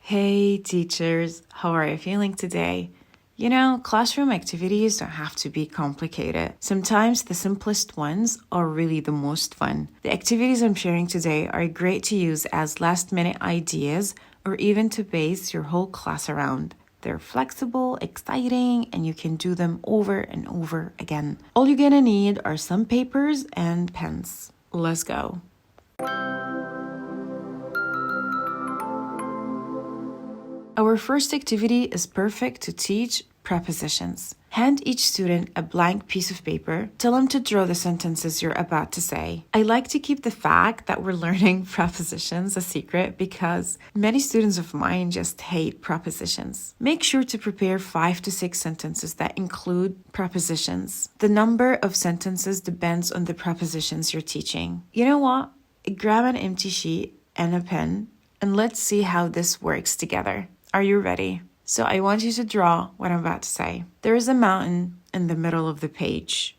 Hey teachers, how are you feeling today? You know, classroom activities don't have to be complicated. Sometimes the simplest ones are really the most fun. The activities I'm sharing today are great to use as last-minute ideas or even to base your whole class around. They're flexible, exciting, and you can do them over and over again. All you're gonna need are some papers and pens. Let's go. Our first activity is perfect to teach prepositions. Hand each student a blank piece of paper. Tell them to draw the sentences you're about to say. I like to keep the fact that we're learning prepositions a secret because many students of mine just hate prepositions. Make sure to prepare 5 to 6 sentences that include prepositions. The number of sentences depends on the prepositions you're teaching. You know what? Grab an empty sheet and a pen and let's see how this works together. Are you ready? So I want you to draw what I'm about to say. There is a mountain in the middle of the page.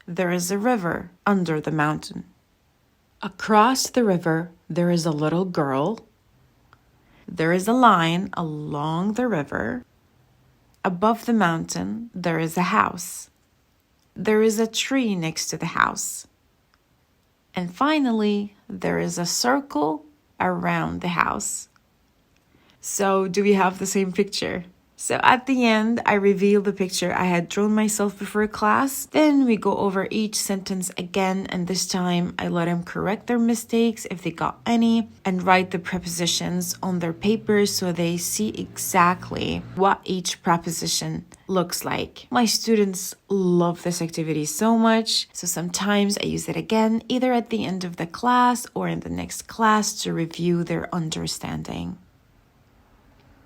There is a river under the mountain. Across the river, there is a little girl. There is a line along the river. Above the mountain, there is a house. There is a tree next to the house. And finally, there is a circle around the house. So, do we have the same picture? So at the end, I reveal the picture I had drawn myself before class. Then we go over each sentence again, and this time I let them correct their mistakes if they got any and write the prepositions on their papers so they see exactly what each preposition looks like. My students love this activity so much, so sometimes I use it again, either at the end of the class or in the next class to review their understanding.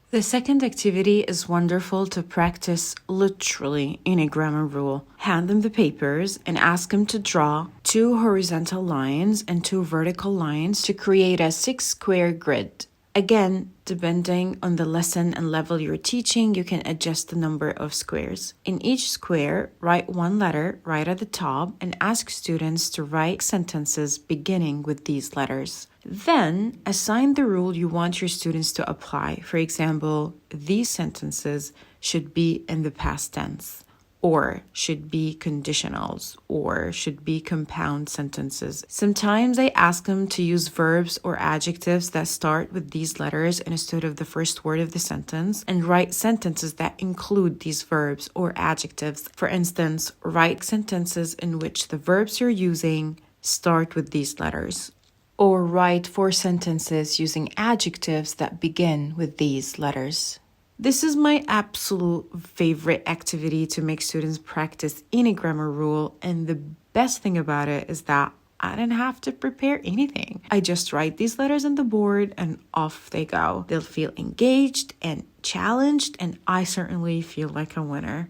The second activity is wonderful to practice literally in a grammar rule. Hand them the papers and ask them to draw 2 horizontal lines and 2 vertical lines to create a 6-square grid. Again, depending on the lesson and level you're teaching, you can adjust the number of squares. In each square, write 1 letter right at the top and ask students to write sentences beginning with these letters. Then, assign the rule you want your students to apply. For example, these sentences should be in the past tense, or should be conditionals, or should be compound sentences. Sometimes I ask them to use verbs or adjectives that start with these letters instead of the first word of the sentence, and write sentences that include these verbs or adjectives. For instance, write sentences in which the verbs you're using start with these letters. Or write 4 sentences using adjectives that begin with these letters. This is my absolute favorite activity to make students practice any grammar rule, and the best thing about it is that I didn't have to prepare anything. I just write these letters on the board and off they go. They'll feel engaged and challenged, and I certainly feel like a winner.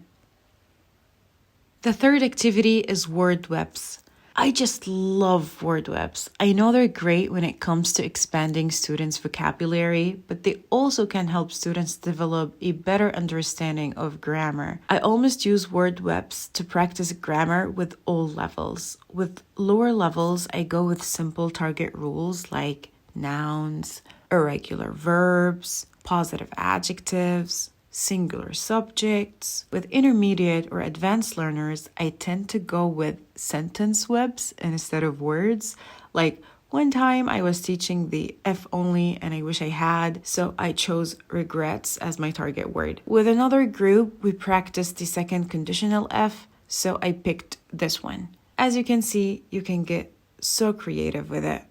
The third activity is word webs. I just love word webs. I know they're great when it comes to expanding students' vocabulary, but they also can help students develop a better understanding of grammar. I almost use word webs to practice grammar with all levels. With lower levels, I go with simple target rules like nouns, irregular verbs, positive adjectives, singular subjects. With intermediate or advanced learners, I tend to go with sentence webs instead of words. Like one time I was teaching the F only and I wish I had, so I chose regrets as my target word. With another group, we practiced the second conditional F, so I picked this one. As you can see, you can get so creative with it.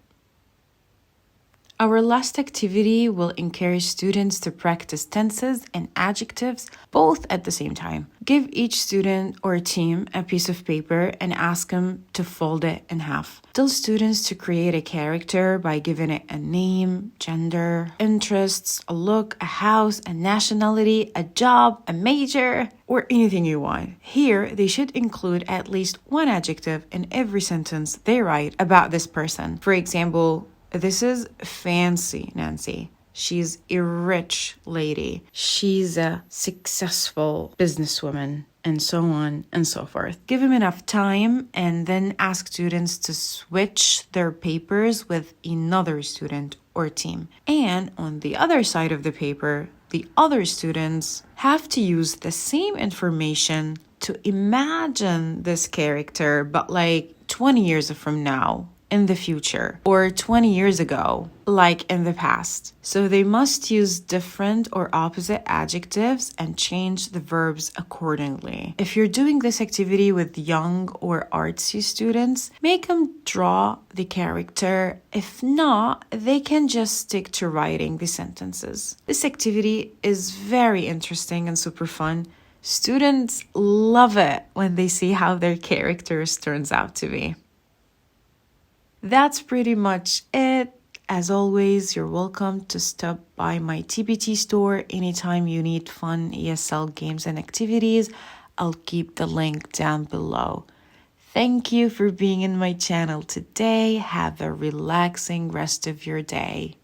Our last activity will encourage students to practice tenses and adjectives both at the same time. Give each student or team a piece of paper and ask them to fold it in half. Tell students to create a character by giving it a name, gender, interests, a look, a house, a nationality, a job, a major, or anything you want. Here, they should include at least 1 adjective in every sentence they write about this person. For example, this is fancy Nancy. She's a rich lady. She's a successful businesswoman, and so on and so forth. Give them enough time and then ask students to switch their papers with another student or team. And on the other side of the paper, the other students have to use the same information to imagine this character, but like 20 years from now, in the future, or 20 years ago, like in the past. So they must use different or opposite adjectives and change the verbs accordingly. If you're doing this activity with young or artsy students, make them draw the character. If not, they can just stick to writing the sentences. This activity is very interesting and super fun. Students love it when they see how their characters turns out to be. That's pretty much it. As always, you're welcome to stop by my TBT store anytime you need fun ESL games and activities. I'll keep the link down below. Thank you for being in my channel today. Have a relaxing rest of your day.